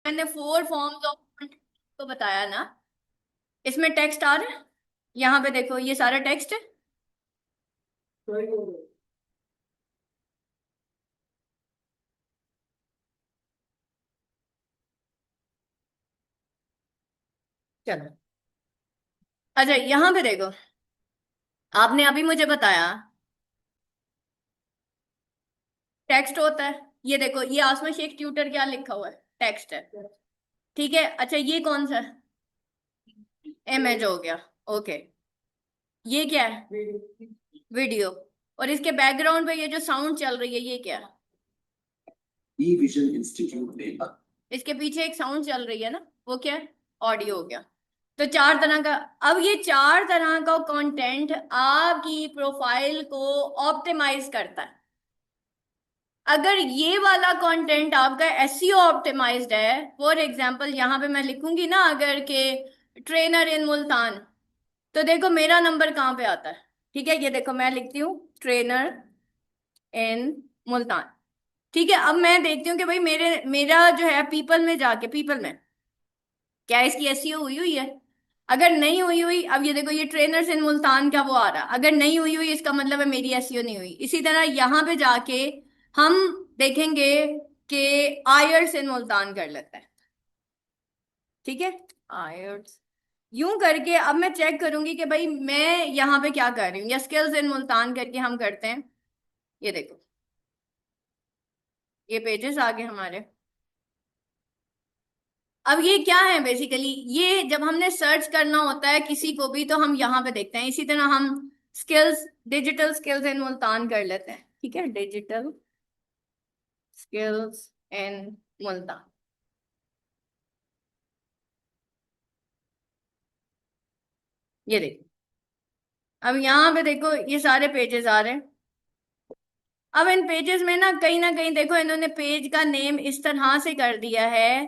मैंने 4 forms of को बताया ना। इसमें टेक्स्ट आ रहा है, यहाँ पे देखो ये सारा टेक्स्ट है। चलो, अच्छा यहाँ पे देखो, आपने अभी मुझे बताया टेक्स्ट होता है। ये देखो, ये आसमा शेख ट्यूटर क्या लिखा हुआ है, टेक्स्ट है। ठीक है, अच्छा ये कौन सा है, इमेज हो गया। ओके, ये क्या है, वीडियो। और इसके बैकग्राउंड पे ये जो साउंड चल रही है ये क्या है, ई विजन इंस्टीट्यूट में इसके पीछे एक साउंड चल रही है ना, वो क्या है, ऑडियो हो गया। तो 4 तरह का। अब ये 4 तरह का कंटेंट आपकी प्रोफाइल को ऑप्टिमाइज करता है। अगर ये वाला कंटेंट आपका एसईओ ऑप्टिमाइज्ड है, फॉर एग्जांपल यहाँ पे मैं लिखूंगी ना अगर के ट्रेनर इन मुल्तान, तो देखो मेरा नंबर कहाँ पे आता है। ठीक है, ये देखो मैं लिखती हूँ ट्रेनर इन मुल्तान। ठीक है, अब मैं देखती हूँ कि भाई मेरा जो है पीपल में जाके, पीपल में क्या इसकी एसईओ हुई हुई है। अगर नहीं हुई हुई, अब ये देखो ये ट्रेनर्स इन मुल्तान का वो आ रहा, अगर नहीं हुई हुई इसका मतलब है मेरी एसईओ नहीं हुई। इसी तरह यहाँ पे जाके हम देखेंगे कि आयर्स इन मुल्तान कर लेता है। ठीक है, आयर्स यूं करके अब मैं चेक करूंगी कि भाई मैं यहाँ पे क्या कर रही हूँ, या स्किल्स इन मुल्तान करके हम करते हैं। ये देखो, ये पेजेस आ गए हमारे। अब ये क्या है बेसिकली, ये जब हमने सर्च करना होता है किसी को भी तो हम यहाँ पे देखते हैं। इसी तरह हम skills, digital skills in Multan कर लेते हैं। ठीक है, डिजिटल स्किल्स इन मुल्तान। ये देखो, अब यहाँ पे देखो ये सारे पेजेस आ रहे हैं। अब इन पेजेस में ना कहीं देखो इन्होंने पेज का नेम इस तरह से कर दिया है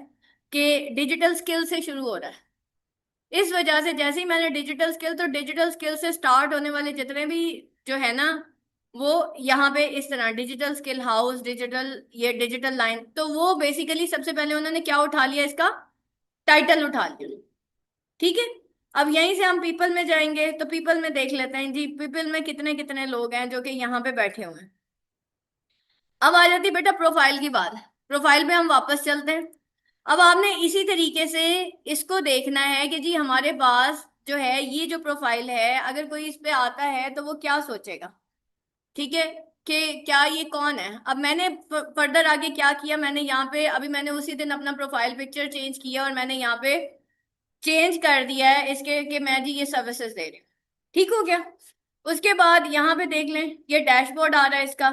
कि डिजिटल स्किल से शुरू हो रहा है। इस वजह से जैसे ही मैंने डिजिटल स्किल, तो डिजिटल स्किल से स्टार्ट होने वाले जितने भी जो है ना, वो यहाँ पे इस तरह डिजिटल स्किल हाउस, डिजिटल, ये डिजिटल लाइन, तो वो बेसिकली सबसे पहले उन्होंने क्या उठा लिया, इसका टाइटल उठा लिया। ठीक है, अब यहीं से हम पीपल में जाएंगे, तो पीपल में देख लेते हैं जी पीपल में कितने कितने लोग हैं जो कि यहाँ पे बैठे हुए हैं। अब आ जाती बेटा प्रोफाइल की बात। प्रोफाइल पे हम वापस चलते हैं। अब आपने इसी तरीके से इसको देखना है कि जी हमारे पास जो है ये जो प्रोफाइल है, अगर कोई इस पे आता है तो वो क्या सोचेगा। ठीक है, कि क्या ये कौन है। अब मैंने फर्दर आगे क्या किया, मैंने यहाँ पे अभी मैंने उसी दिन अपना प्रोफाइल पिक्चर चेंज किया और मैंने यहाँ पे चेंज कर दिया है इसके कि मैं जी ये सर्विसेज दे रही हूँ। ठीक हो गया। उसके बाद यहाँ पे देख लें, ये डैशबोर्ड आ रहा है इसका।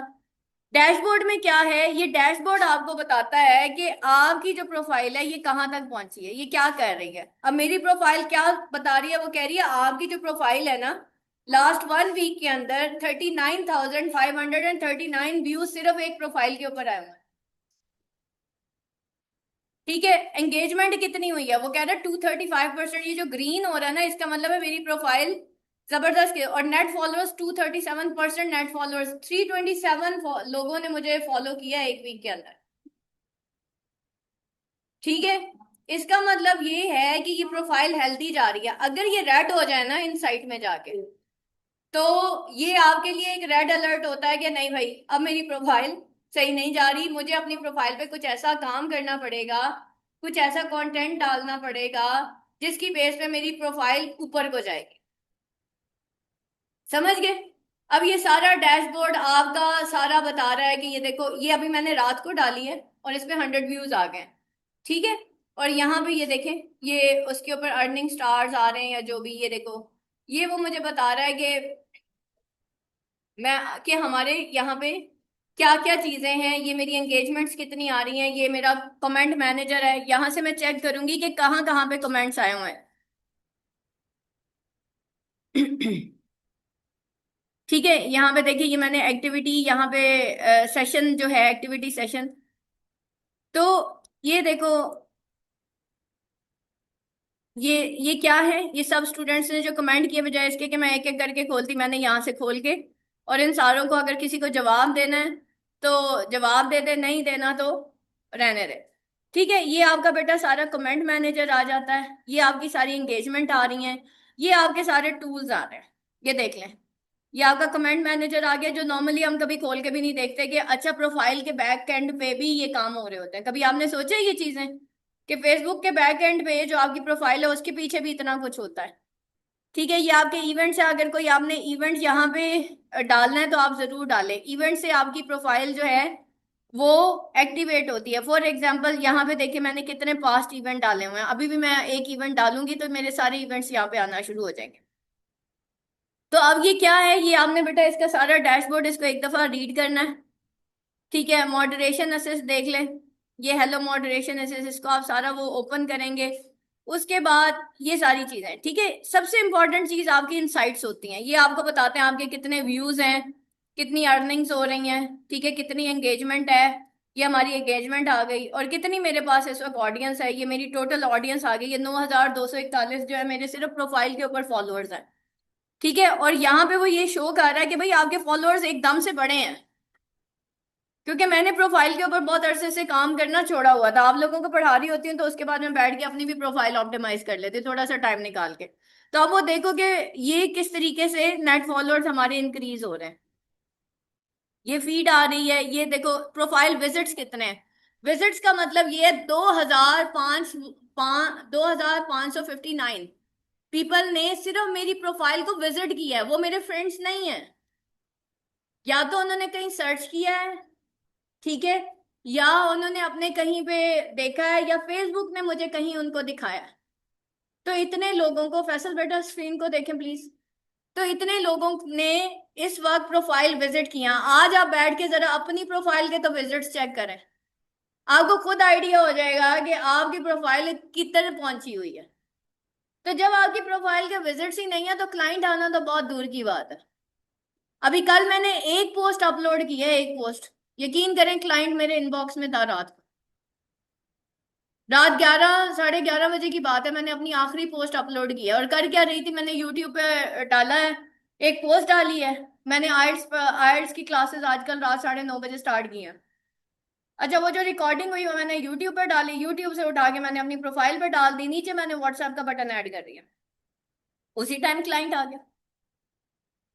डैशबोर्ड में क्या है, ये डैशबोर्ड आपको बताता है कि आपकी जो प्रोफाइल है ये कहाँ तक पहुंची है, ये क्या कर रही है। अब मेरी प्रोफाइल क्या बता रही है, वो कह रही है आपकी जो प्रोफाइल है ना, लास्ट 1 वीक के अंदर 39,539 व्यूज सिर्फ एक प्रोफाइल के ऊपर आए हुए हैं। ठीक है, एंगेजमेंट कितनी हुई है, वो कह रहा है 235%। ये जो ग्रीन हो रहा है ना, इसका मतलब है मेरी प्रोफाइल जबरदस्त है। और नेट फॉलोअर्स 237%, नेट फॉलोअर्स 327 लोगों ने मुझे फॉलो किया 1 वीक के अंदर। ठीक है, इसका मतलब ये है कि ये प्रोफाइल हेल्दी जा रही है। अगर ये रेड हो जाए ना इन साइट में जाके, तो ये आपके लिए एक रेड अलर्ट होता है कि नहीं भाई अब मेरी प्रोफाइल सही नहीं जा रही, मुझे अपनी प्रोफाइल पे कुछ ऐसा काम करना पड़ेगा, कुछ ऐसा कंटेंट डालना पड़ेगा जिसकी बेस पे मेरी प्रोफाइल ऊपर को जाएगी। समझ गए। अब ये सारा डैशबोर्ड आपका सारा बता रहा है कि ये देखो, ये अभी मैंने रात को डाली है और इसमें 100 व्यूज आ गए हैं। ठीक है, और यहाँ पे ये देखें, ये उसके ऊपर अर्निंग स्टार्स आ रहे हैं या जो भी, ये देखो ये वो मुझे बता रहा है कि मैं कि हमारे यहाँ पे क्या क्या चीजें हैं, ये मेरी एंगेजमेंट्स कितनी आ रही हैं। ये मेरा कमेंट मैनेजर है, यहाँ से मैं चेक करूंगी कि कहाँ कहाँ पे कमेंट्स आए हुए हैं। ठीक है, यहाँ पे देखिए, ये मैंने एक्टिविटी यहाँ पे सेशन जो है, एक्टिविटी सेशन, तो ये देखो, ये क्या है, ये सब स्टूडेंट्स ने जो कमेंट किए, बजाय इसके कि मैं एक एक करके खोलती, मैंने यहाँ से खोल के और इन सारों को अगर किसी को जवाब देना है तो जवाब दे दे, नहीं देना तो रहने दे। ठीक है, ये आपका बेटा सारा कमेंट मैनेजर आ जाता है, ये आपकी सारी एंगेजमेंट आ रही हैं, ये आपके सारे टूल्स आ रहे हैं। ये देख लें, ये आपका कमेंट मैनेजर आ गया, जो नॉर्मली हम कभी खोल के भी नहीं देखते कि अच्छा प्रोफाइल के बैक एंड पे भी ये काम हो रहे होते हैं। कभी आपने सोचा ये चीजें कि फेसबुक के बैक एंड पे जो आपकी प्रोफाइल है उसके पीछे भी इतना कुछ होता है। ठीक है, ये आपके इवेंट्स है, अगर कोई आपने इवेंट यहाँ पे डालना है तो आप जरूर डालें। इवेंट से आपकी प्रोफाइल जो है वो एक्टिवेट होती है। फॉर एग्जांपल यहाँ पे देखिए मैंने कितने पास्ट इवेंट डाले हुए हैं, अभी भी मैं एक इवेंट डालूंगी तो मेरे सारे इवेंट्स यहाँ पे आना शुरू हो जाएंगे। तो अब ये क्या है, ये आपने बेटा इसका सारा डैशबोर्ड इसको एक दफा रीड करना है। ठीक है, मॉडरेशन असिस्ट देख लें, ये हेलो मॉडरेशन असिस्ट, इसको आप सारा वो ओपन करेंगे। उसके बाद ये सारी चीजें, ठीक है, सबसे इंपॉर्टेंट चीज आपकी इनसाइट्स होती हैं। ये आपको बताते हैं आपके कितने व्यूज हैं, कितनी अर्निंग्स हो रही हैं, ठीक है, कितनी एंगेजमेंट है, ये हमारी एंगेजमेंट आ गई, और कितनी मेरे पास इस वक्त ऑडियंस है, ये मेरी टोटल ऑडियंस आ गई, ये 9,241 जो है मेरे सिर्फ प्रोफाइल के ऊपर फॉलोअर्स हैं। ठीक है, और यहाँ पे वो ये शो कर रहा है कि भाई आपके फॉलोअर्स एकदम से बढ़े हैं, क्योंकि मैंने प्रोफाइल के ऊपर बहुत अरसे से काम करना छोड़ा हुआ था। आप लोगों को पढ़ा रही होती हूँ तो उसके बाद मैं बैठ के अपनी भी प्रोफाइल ऑप्टिमाइज कर लेती हूँ थोड़ा सा टाइम निकाल के। तो अब वो देखो कि ये किस तरीके से नेट फॉलोअर्स हमारे इंक्रीज हो रहे हैं। ये फीड आ रही है, ये देखो प्रोफाइल विजिट्स कितने हैं। विजिट्स का मतलब ये है 2,559 पीपल ने सिर्फ मेरी प्रोफाइल को विजिट किया है, वो मेरे फ्रेंड्स नहीं है। या तो उन्होंने कहीं सर्च किया है, ठीक है, या उन्होंने अपने कहीं पे देखा है, या फेसबुक ने मुझे कहीं उनको दिखाया है। तो इतने लोगों को, फैसल बेटा स्क्रीन को देखें प्लीज, तो इतने लोगों ने इस वक्त प्रोफाइल विजिट किया। आज आप बैठ के जरा अपनी प्रोफाइल के तो विजिट्स चेक करें, आपको खुद आइडिया हो जाएगा कि आपकी प्रोफाइल कितने पहुंची हुई है। तो जब आपकी प्रोफाइल के विजिट्स ही नहीं है तो क्लाइंट आना तो बहुत दूर की बात है। अभी कल मैंने एक पोस्ट अपलोड की है, एक पोस्ट, यकीन करें क्लाइंट मेरे इनबॉक्स में था रात 11 11:30 बजे की बात है, मैंने अपनी आखिरी पोस्ट अपलोड की है। और कर क्या रही थी, मैंने यूट्यूब पे डाला है, एक पोस्ट डाली है। मैंने आइल्स की क्लासेस आजकल रात 9:30 बजे स्टार्ट की हैं। अच्छा, वो जो रिकॉर्डिंग हुई वो मैंने यूट्यूब पर डाली, यूट्यूब से उठा के मैंने अपनी प्रोफाइल पे डाल दी, नीचे मैंने व्हाट्सएप का बटन ऐड कर दिया, उसी टाइम क्लाइंट आ गया।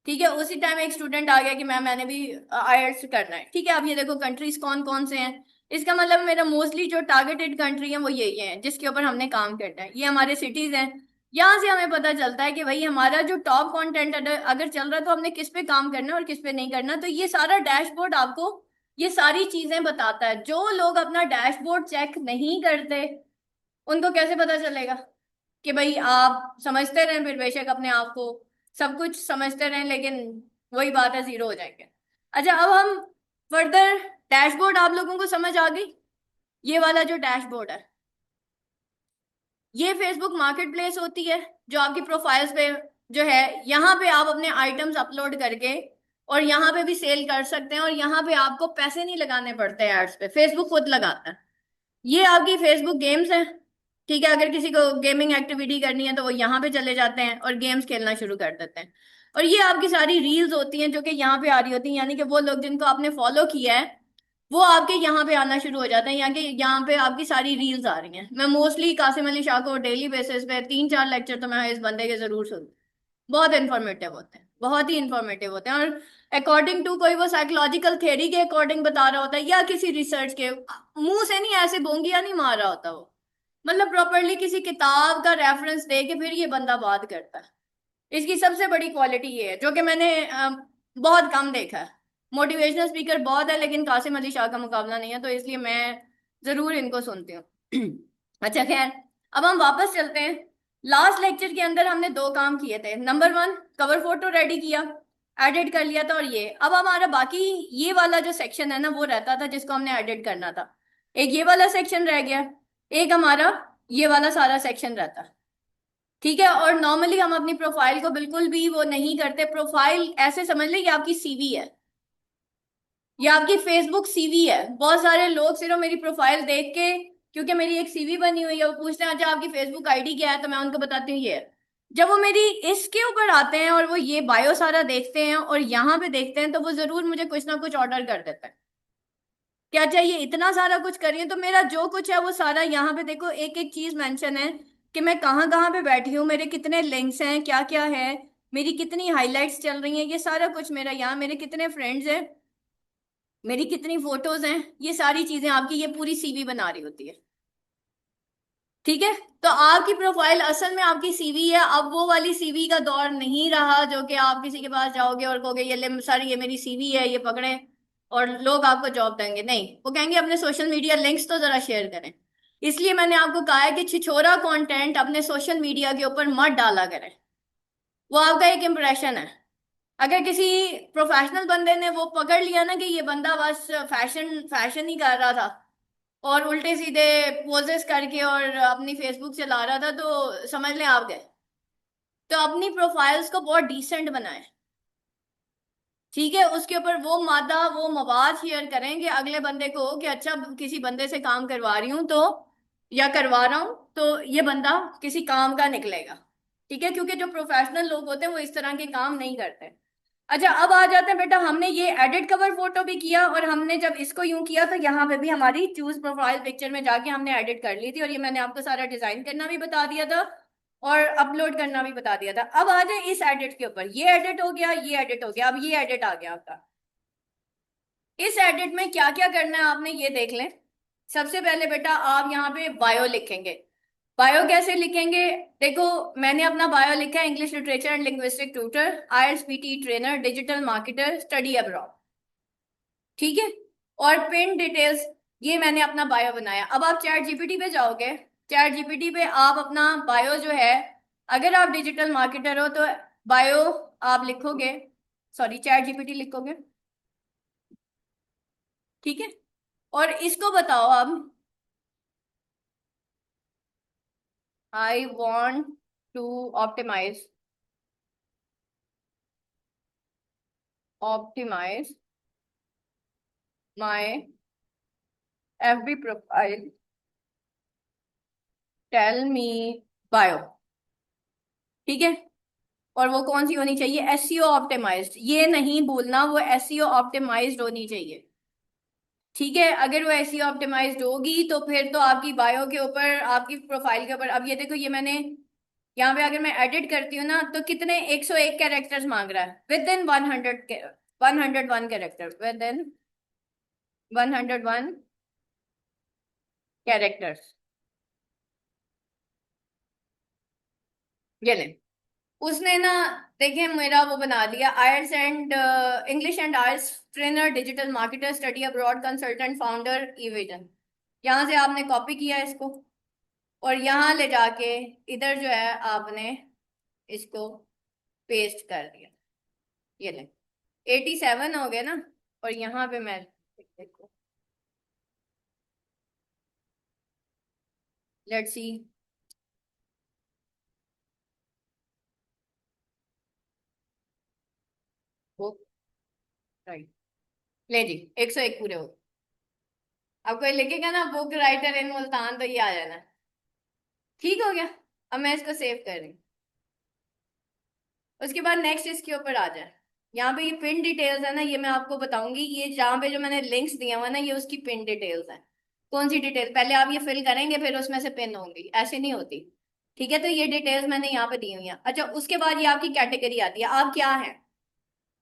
ठीक है, उसी टाइम एक स्टूडेंट आ गया कि मैंने भी आईएलटीएस करना है। ठीक है, अब ये देखो कंट्रीज कौन कौन से हैं। इसका मतलब मेरा मोस्टली जो टारगेटेड कंट्री है वो यही है जिसके ऊपर हमने काम करना है, ये हमारे सिटीज हैं। यहाँ से हमें पता चलता है कि भाई हमारा जो टॉप कंटेंट अगर चल रहा है तो हमने किस पे काम करना है और किस पे नहीं करना। तो ये सारा डैशबोर्ड आपको ये सारी चीजें बताता है। जो लोग अपना डैशबोर्ड चेक नहीं करते उनको कैसे पता चलेगा कि भाई, आप समझते रहें फिर बेशक अपने आप को सब कुछ समझते रहें, लेकिन वही बात है, जीरो हो जाएंगे। अच्छा, अब हम फर्दर, डैशबोर्ड आप लोगों को समझ आ गई। ये वाला जो डैशबोर्ड है ये फेसबुक मार्केट प्लेस होती है, जो आपकी प्रोफाइल्स पे जो है, यहाँ पे आप अपने आइटम्स अपलोड करके और यहाँ पे भी सेल कर सकते हैं, और यहाँ पे आपको पैसे नहीं लगाने पड़ते हैं एड्स पे, फेसबुक खुद लगाता है। ये आपकी फेसबुक गेम्स है। ठीक है, अगर किसी को गेमिंग एक्टिविटी करनी है तो वो यहाँ पे चले जाते हैं और गेम्स खेलना शुरू कर देते हैं। और ये आपकी सारी रील्स होती हैं जो कि यहाँ पे आ रही होती हैं, यानी कि वो लोग जिनको आपने फॉलो किया है वो आपके यहाँ पे आना शुरू हो जाते हैं, यहाँ पे आपकी सारी रील्स आ रही हैं। मैं मोस्टली कासिम अली शाह को डेली बेसिस पे 3-4 लेक्चर तो मैं इस बंदे के जरूर सुनती हूँ। बहुत इंफॉर्मेटिव होते हैं, बहुत ही इंफॉर्मेटिव होते हैं, और अकॉर्डिंग टू कोई वो साइकोलॉजिकल थ्योरी के अकॉर्डिंग बता रहा होता है, या किसी रिसर्च के, मुंह से नहीं ऐसे बोंगिया नहीं मार रहा होता वो, मतलब प्रॉपरली किसी किताब का रेफरेंस दे के फिर ये बंदा बात करता है। इसकी सबसे बड़ी क्वालिटी ये है जो कि मैंने बहुत कम देखा है। मोटिवेशनल स्पीकर बहुत है लेकिन कासिम अली शाह का मुकाबला नहीं है, तो इसलिए मैं जरूर इनको सुनती हूँ। अच्छा खैर, अब हम वापस चलते हैं। लास्ट लेक्चर के अंदर हमने दो काम किए थे। नंबर 1, कवर फोटो रेडी किया, एडिट कर लिया था, और ये अब हमारा बाकी ये वाला जो सेक्शन है ना वो रहता था जिसको हमने एडिट करना था। एक ये वाला सेक्शन रह गया, एक हमारा ये वाला सारा सेक्शन रहता। ठीक है, और नॉर्मली हम अपनी प्रोफाइल को बिल्कुल भी वो नहीं करते। प्रोफाइल ऐसे समझ ले कि आपकी सीवी है, या आपकी फेसबुक सीवी है। बहुत सारे लोग सिर्फ मेरी प्रोफाइल देख के, क्योंकि मेरी एक सीवी बनी हुई है, वो पूछते हैं अच्छा आपकी फेसबुक आईडी क्या है, तो मैं उनको बताती हूँ ये है। जब वो मेरी इसके ऊपर आते हैं और वो ये बायो सारा देखते हैं और यहाँ पे देखते हैं तो वो जरूर मुझे कुछ ना कुछ ऑर्डर कर देते हैं क्या चाहिए, इतना सारा कुछ कर रही हूँ तो मेरा जो कुछ है वो सारा यहाँ पे देखो, एक एक चीज मेंशन है कि मैं कहाँ कहाँ पे बैठी हूँ, मेरे कितने लिंक्स हैं, क्या क्या है, मेरी कितनी हाइलाइट्स चल रही हैं, ये सारा कुछ मेरा यहाँ, मेरे कितने फ्रेंड्स हैं, मेरी कितनी फोटोज हैं, ये सारी चीजें आपकी ये पूरी सीवी बना रही होती है। ठीक है। तो आपकी प्रोफाइल असल में आपकी सीवी है। अब वो वाली सीवी का दौर नहीं रहा जो कि आप किसी के पास जाओगे और कहोगे ये ले सर ये मेरी सीवी है, ये पकड़े और लोग आपको जॉब देंगे। नहीं, वो कहेंगे अपने सोशल मीडिया लिंक्स तो जरा शेयर करें। इसलिए मैंने आपको कहा है कि छिछोरा कंटेंट अपने सोशल मीडिया के ऊपर मत डाला करें। वो आपका एक इम्प्रेशन है। अगर किसी प्रोफेशनल बंदे ने वो पकड़ लिया ना कि ये बंदा बस फैशन फैशन ही कर रहा था और उल्टे सीधे पोजेस करके और अपनी फेसबुक चला रहा था, तो समझ लें आप गए। तो अपनी प्रोफाइल्स को बहुत डिसेंट बनाएं। ठीक है, उसके ऊपर वो मादा वो मवाद शेयर करें कि अगले बंदे को कि अच्छा किसी बंदे से काम करवा रही हूं तो, या करवा रहा हूं तो ये बंदा किसी काम का निकलेगा। ठीक है, क्योंकि जो प्रोफेशनल लोग होते हैं वो इस तरह के काम नहीं करते। अच्छा, अब आ जाते हैं बेटा, हमने ये एडिट कवर फोटो भी किया और हमने जब इसको यूं किया तो यहाँ पे भी हमारी चूज प्रोफाइल पिक्चर में जाके हमने एडिट कर ली थी, और ये मैंने आपको सारा डिजाइन करना भी बता दिया था और अपलोड करना भी बता दिया था। अब आ जाए इस एडिट के ऊपर, ये एडिट हो गया, ये एडिट हो गया, अब ये एडिट आ गया आपका। इस एडिट में क्या क्या करना है आपने ये देख लें। सबसे पहले बेटा आप यहाँ पे बायो लिखेंगे। बायो कैसे लिखेंगे? देखो, मैंने अपना बायो लिखा है English literature and linguistic tutor, IELTS PT trainer, digital marketer, study abroad. ठीक है। और पिन डिटेल्स, ये मैंने अपना बायो बनाया। अब आप चैट जीपीटी पे जाओगे, चैट जीपीटी पे आप अपना बायो जो है, अगर आप डिजिटल मार्केटर हो तो बायो आप लिखोगे, सॉरी चैट जीपीटी लिखोगे। ठीक है। और इसको बताओ अब, I want to optimize, optimize my FB profile, tell me bio. ठीक है। और वो कौन सी होनी चाहिए? SEO optimized. ये नहीं भूलना, वो एसईओ ऑप्टिमाइज्ड होनी चाहिए। ठीक है। अगर वो एसईओ ऑप्टिमाइज्ड होगी तो फिर तो आपकी बायो के ऊपर, आपकी प्रोफाइल के ऊपर, अब ये देखो, ये मैंने यहाँ पे अगर मैं एडिट करती हूँ ना तो कितने 101 कैरेक्टर्स मांग रहा है, within 101 character, within 101 characters. ये ले, उसने ना, देखिए मेरा वो बना दिया, IELTS and English and IELTS trainer, digital marketer, study abroad consultant, founder, Evision. यहाँ से आपने कॉपी किया इसको और यहाँ ले जाके इधर जो है आपने इसको पेस्ट कर दिया। ये ले, 87 हो गए ना। और यहाँ पे मैं देखो, लेट्स सी, वो राइट, ले जी 101 पूरे हो। अब कोई लिखेगा ना बुक राइटर इन मुल्तान तो ये आ जाना। ठीक हो गया। अब मैं इसको सेव कर रही हूँ। उसके बाद नेक्स्ट इसके ऊपर आ जाए, यहाँ पे ये पिन डिटेल्स है ना, ये मैं आपको बताऊंगी, ये जहाँ पे जो मैंने लिंक्स दिया हुआ ना ये उसकी पिन डिटेल्स है। कौन सी डिटेल? पहले आप ये फिल करेंगे फिर उसमें से पिन होंगी, ऐसे नहीं होती। ठीक है, तो ये डिटेल्स मैंने यहाँ पे दी हुई हैं। अच्छा, उसके बाद ये आपकी कैटेगरी आती है, आप क्या है।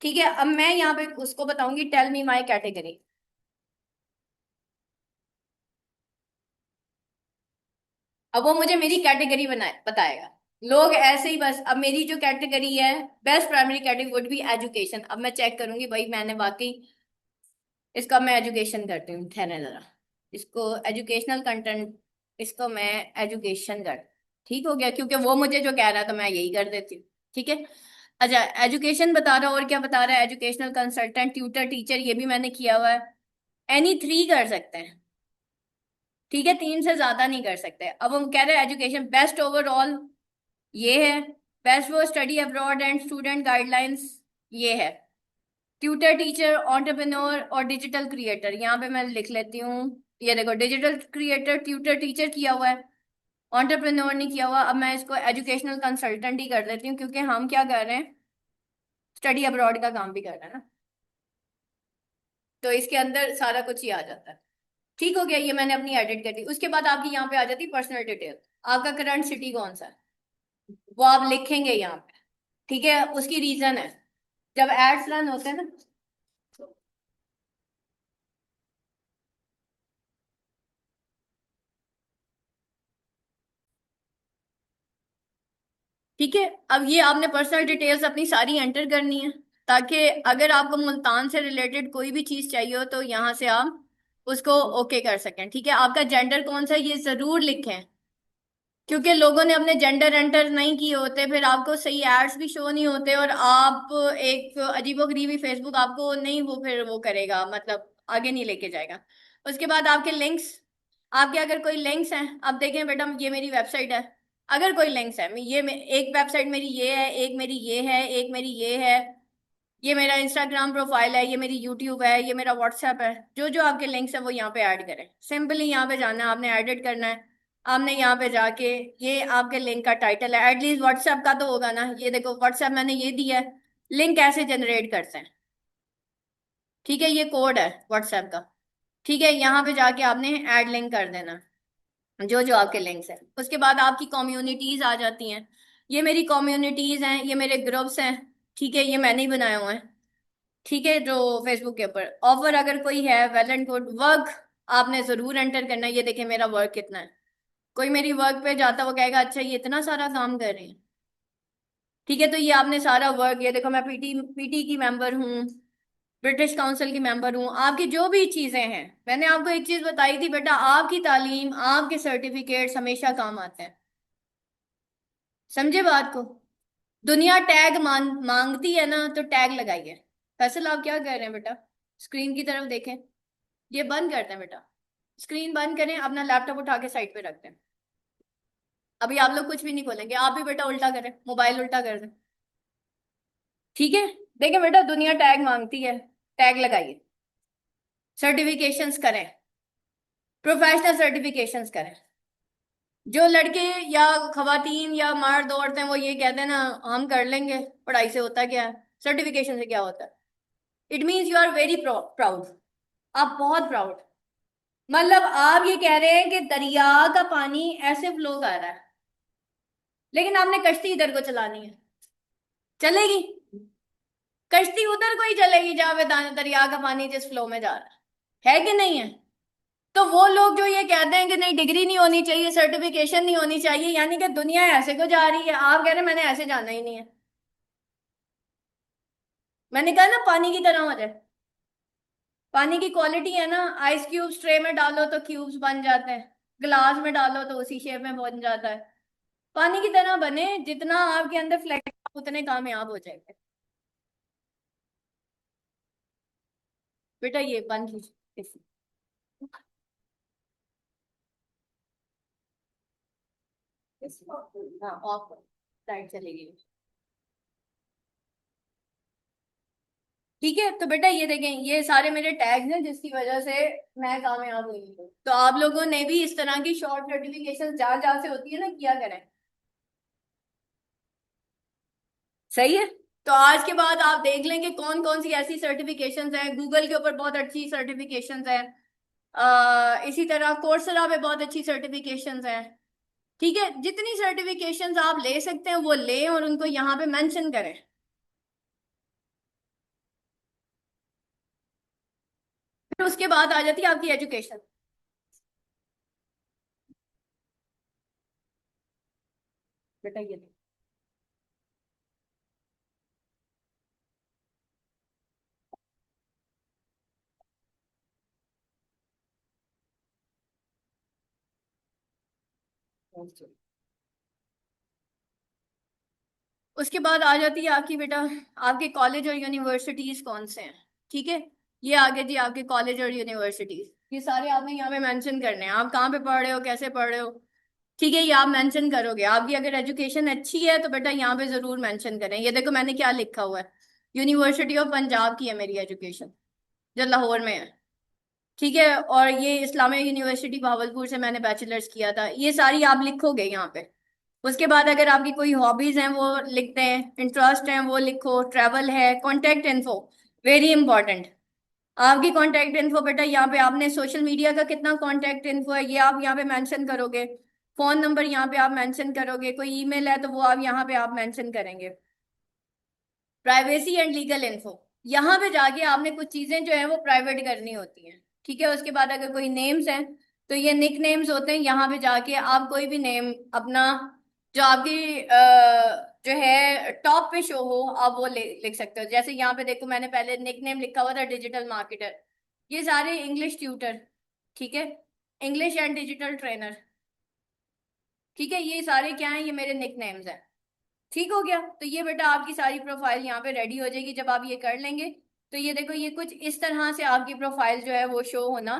ठीक है, अब मैं यहाँ पे उसको बताऊंगी टेल मी माई कैटेगरी। अब वो मुझे मेरी कैटेगरी बनाए बताएगा। लोग ऐसे ही बस, अब मेरी जो कैटेगरी है, best primary category would be education. अब मैं चेक करूंगी भाई मैंने वाकई इसका, मैं एजुकेशन करती हूँ, ठहरे जरा, इसको एजुकेशनल कंटेंट, इसको मैं एजुकेशन कर, ठीक हो गया, क्योंकि वो मुझे जो कह रहा है तो मैं यही कर देती हूँ। ठीक है। अच्छा, एजुकेशन बता रहा है, और क्या बता रहा है? एजुकेशनल कंसल्टेंट, ट्यूटर, टीचर, ये भी मैंने किया हुआ है। एनी थ्री कर सकते हैं। ठीक है, तीन से ज्यादा नहीं कर सकते। अब हम कह रहे हैं एजुकेशन बेस्ट ओवरऑल, ये है। बेस्ट वो study abroad and student guidelines, ये है। ट्यूटर, टीचर, एंटरप्रेन्योर और डिजिटल क्रिएटर, यहाँ पे मैं लिख लेती हूँ। ये देखो, डिजिटल क्रिएटर, ट्यूटर, टीचर किया हुआ है, एंटरप्रेन्योर नहीं किया हुआ। अब मैं इसको एजुकेशनल कंसल्टेंट ही कर देती हूँ, क्योंकि हम क्या कर रहे हैं, स्टडी अब्रॉड का काम भी कर रहे हैं ना। तो इसके अंदर सारा कुछ ही आ जाता है। ठीक हो गया, ये मैंने अपनी एडिट कर दी। उसके बाद आपकी यहाँ पे आ जाती है पर्सनल डिटेल। आपका करंट सिटी कौन सा है वो आप लिखेंगे यहाँ पे। ठीक है, उसकी रीजन है, जब एड्स रन होते हैं ना, ठीक है, अब ये आपने पर्सनल डिटेल्स अपनी सारी एंटर करनी है, ताकि अगर आपको मुल्तान से रिलेटेड कोई भी चीज चाहिए हो तो यहाँ से आप उसको ओके कर सकें। ठीक है, आपका जेंडर कौन सा है ये जरूर लिखें, क्योंकि लोगों ने अपने जेंडर एंटर नहीं किए होते, फिर आपको सही एड्स भी शो नहीं होते, और आप एक अजीबोगरीबी फेसबुक आपको नहीं वो फिर वो करेगा, मतलब आगे नहीं लेके जाएगा। उसके बाद आपके लिंक्स, आपके अगर कोई लिंक्स हैं, अब देखें बेटा ये मेरी वेबसाइट है, अगर कोई लिंक्स है, एक वेबसाइट मेरी ये है, एक मेरी ये है, एक मेरी ये है, ये मेरा इंस्टाग्राम प्रोफाइल है, ये मेरी यूट्यूब है, ये मेरा व्हाट्सएप है, जो जो आपके लिंक्स है वो यहाँ पे ऐड करें। सिंपली यहाँ पे जाना है, आपने एडिट करना है। आपने यहाँ पे जाके, ये आपके लिंक का टाइटल है, एटलीस्ट व्हाट्सएप का तो होगा ना, ये देखो व्हाट्सएप मैंने ये दिया है। लिंक कैसे जनरेट करते हैं, ठीक है, ये कोड है व्हाट्सएप का। ठीक है, यहाँ पे जाके आपने ऐड लिंक कर देना जो जो आपके लिंक्स हैं। उसके बाद आपकी कम्युनिटीज आ जाती हैं, ये मेरी कम्युनिटीज हैं, ये मेरे ग्रुप्स हैं। ठीक है, ये मैंने ही बनाए हुए हैं। ठीक है, जो फेसबुक के ऊपर ऑफर अगर कोई है, वेल एंड गुड। वर्क आपने जरूर एंटर करना है, ये देखें मेरा वर्क कितना है। कोई मेरी वर्क पे जाता वो कहेगा अच्छा ये इतना सारा काम कर रहे हैं। ठीक है, तो ये आपने सारा वर्क, ये देखो मैं पीटी पीटी की मेंबर हूँ, ब्रिटिश काउंसिल की मेंबर हूँ। आपकी जो भी चीजें हैं, मैंने आपको एक चीज बताई थी बेटा, आपकी तालीम, आपके सर्टिफिकेट्स हमेशा काम आते हैं। समझे बात को। दुनिया टैग मांगती है ना, तो टैग लगाइए। फैसल आप क्या कर रहे हैं बेटा, स्क्रीन की तरफ देखें। ये बंद करते हैं बेटा, स्क्रीन बंद करें, अपना लैपटॉप उठा के साइड पे रखते हैं। अभी आप लोग कुछ भी नहीं खोलेंगे, आप भी बेटा उल्टा करें, मोबाइल उल्टा कर दें। ठीक है, देखें बेटा दुनिया टैग मांगती है, टैग लगाइए। सर्टिफिकेशंस करें, प्रोफेशनल सर्टिफिकेशंस करें। जो लड़के या खवातीन या मर्द औरतें वो ये कहते हैं ना हम कर लेंगे, पढ़ाई से होता क्या है, सर्टिफिकेशन से क्या होता है। It means you are very proud, आप बहुत प्राउड। मतलब आप ये कह रहे हैं कि दरिया का पानी ऐसे फ्लो कर रहा है, लेकिन आपने कश्ती इधर को चलानी है, चलेगी? कश्ती उधर को ही चलेगी जहां पे दरिया का पानी जिस फ्लो में जा रहा है कि नहीं है? तो वो लोग जो ये कहते हैं कि नहीं डिग्री नहीं होनी चाहिए, सर्टिफिकेशन नहीं होनी चाहिए, यानी कि दुनिया ऐसे को जा रही है, आप कह रहे हैं मैंने ऐसे जाना ही नहीं है। मैंने कहा ना पानी की तरह हो जाए। पानी की क्वालिटी है ना, आइस क्यूब्स ट्रे में डालो तो क्यूब्स बन जाते हैं, ग्लास में डालो तो उसी शेप में बन जाता है। पानी की तरह बने, जितना आपके अंदर फ्लेक्स उतने कामयाब हो जाएंगे। बेटा ये बंद कीजिए। हाँ ऑफ, लाइट चलेगी। ठीक है, तो बेटा ये देखें, ये सारे मेरे टैग्स हैं जिसकी वजह से मैं कामयाब हुई हूँ। तो आप लोगों ने भी इस तरह की शॉर्ट नोटिफिकेशन जहाँ जहाँ से होती है ना किया करें। सही है, तो आज के बाद आप देख लेंगे कौन कौन सी ऐसी सर्टिफिकेशंस हैं। गूगल के ऊपर बहुत अच्छी सर्टिफिकेशंस हैं, इसी तरह कोर्सेरा पे बहुत अच्छी सर्टिफिकेशंस हैं। ठीक है, जितनी सर्टिफिकेशंस आप ले सकते हैं वो लें और उनको यहाँ पे मेंशन करें। फिर उसके बाद आ जाती है आपकी एजुकेशन। बेटा ये देखो। उसके बाद आ जाती है आपकी बेटा, आपके कॉलेज और यूनिवर्सिटीज कौन से हैं। ठीक है, ये आगे जी आपके कॉलेज और यूनिवर्सिटीज, ये सारे आपने यहाँ पे मेंशन करने हैं, आप कहाँ पे पढ़ रहे हो, कैसे पढ़ रहे हो। ठीक है, ये आप मेंशन करोगे। आपकी अगर एजुकेशन अच्छी है तो बेटा यहाँ पे जरूर मेंशन करें। ये देखो मैंने क्या लिखा हुआ है, यूनिवर्सिटी ऑफ पंजाब की है मेरी एजुकेशन, जो लाहौर में है। ठीक है, और ये इस्लामिक यूनिवर्सिटी भावलपुर से मैंने बैचलर्स किया था। ये सारी आप लिखोगे यहाँ पे। उसके बाद अगर आपकी कोई हॉबीज हैं वो लिखते हैं, इंटरेस्ट हैं वो लिखो, ट्रैवल है, कॉन्टेक्ट इन्फो, वेरी इंपॉर्टेंट। आपकी कॉन्टेक्ट इन्फो बेटा यहाँ पे आपने सोशल मीडिया का कितना कॉन्टेक्ट इन्फो है ये आप यहाँ पे मेंशन करोगे। फोन नंबर यहाँ पे आप मेंशन करोगे, कोई ईमेल है तो वो आप यहाँ पे आप मेंशन करेंगे। प्राइवेसी एंड लीगल इन्फो, यहाँ पे जाके आपने कुछ चीजें जो है वो प्राइवेट करनी होती हैं। ठीक है, उसके बाद अगर कोई नेम्स हैं तो ये निक नेम्स होते हैं, यहाँ पे जाके आप कोई भी नेम अपना जो आपकी जो है टॉप पे शो हो आप वो लिख सकते हो। जैसे यहाँ पे देखो मैंने पहले निक नेम लिखा हुआ था डिजिटल मार्केटर, ये सारे इंग्लिश ट्यूटर, ठीक है, इंग्लिश एंड डिजिटल ट्रेनर, ठीक है, ये सारे क्या हैं, ये मेरे निक नेम्स हैं। ठीक हो गया, तो ये बेटा आपकी सारी प्रोफाइल यहाँ पे रेडी हो जाएगी जब आप ये कर लेंगे। तो ये देखो ये कुछ इस तरह से आपकी प्रोफाइल जो है वो शो होना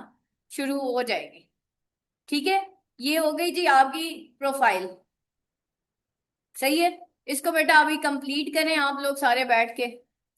शुरू हो जाएगी। ठीक है, ये हो गई जी आपकी प्रोफाइल। सही है, इसको बेटा अभी कंप्लीट करें आप लोग सारे बैठ के।